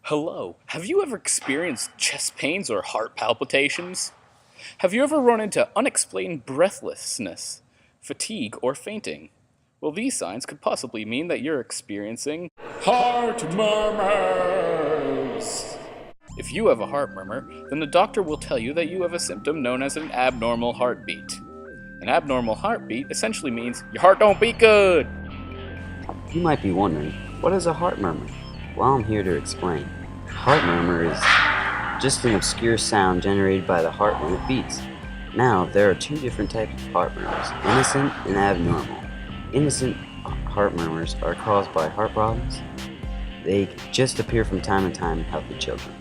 Hello, have you ever experienced chest pains or heart palpitations? Have you ever run into unexplained breathlessness, fatigue, or fainting? Well, these signs could possibly mean that you're experiencing Heart Murmurs! If you have a heart murmur, then the doctor will tell you that you have a symptom known as an abnormal heartbeat. An abnormal heartbeat essentially means your heart don't beat good! You might be wondering, what is a heart murmur? Well, I'm here to explain. Heart murmur is just an obscure sound generated by the heart when it beats. Now, there are two different types of heart murmurs, innocent and abnormal. Innocent heart murmurs are caused by heart problems. They just appear from time to time in healthy children.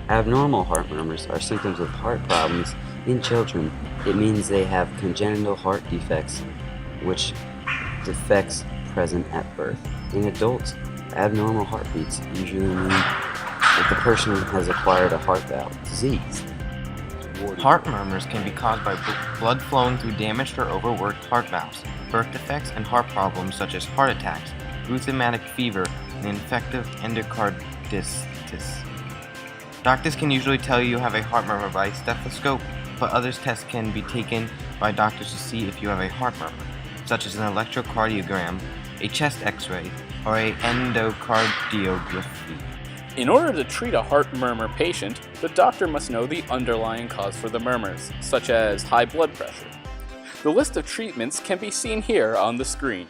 Abnormal heart murmurs are symptoms of heart problems in children. It means they have congenital heart defects, which defects present at birth. In adults, abnormal heartbeats usually mean that the person has acquired a heart valve disease. Heart murmurs can be caused by blood flowing through damaged or overworked heart valves, birth defects, and heart problems such as heart attacks, rheumatic fever, and infective endocarditis. Doctors can usually tell you have a heart murmur by stethoscope, but other tests can be taken by doctors to see if you have a heart murmur, such as an electrocardiogram, a chest x-ray, or an endocardiography. In order to treat a heart murmur patient, the doctor must know the underlying cause for the murmurs, such as high blood pressure. The list of treatments can be seen here on the screen.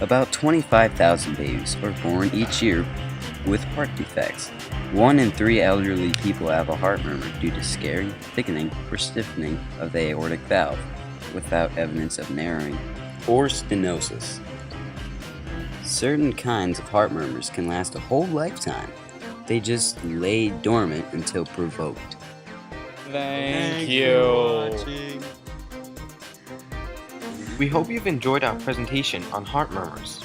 About 25,000 babies are born each year with heart defects. 1 in 3 elderly people have a heart murmur due to scarring, thickening, or stiffening of the aortic valve without evidence of narrowing or stenosis. Certain kinds of heart murmurs can last a whole lifetime. They just lay dormant until provoked. Thank you. We hope you've enjoyed our presentation on heart murmurs.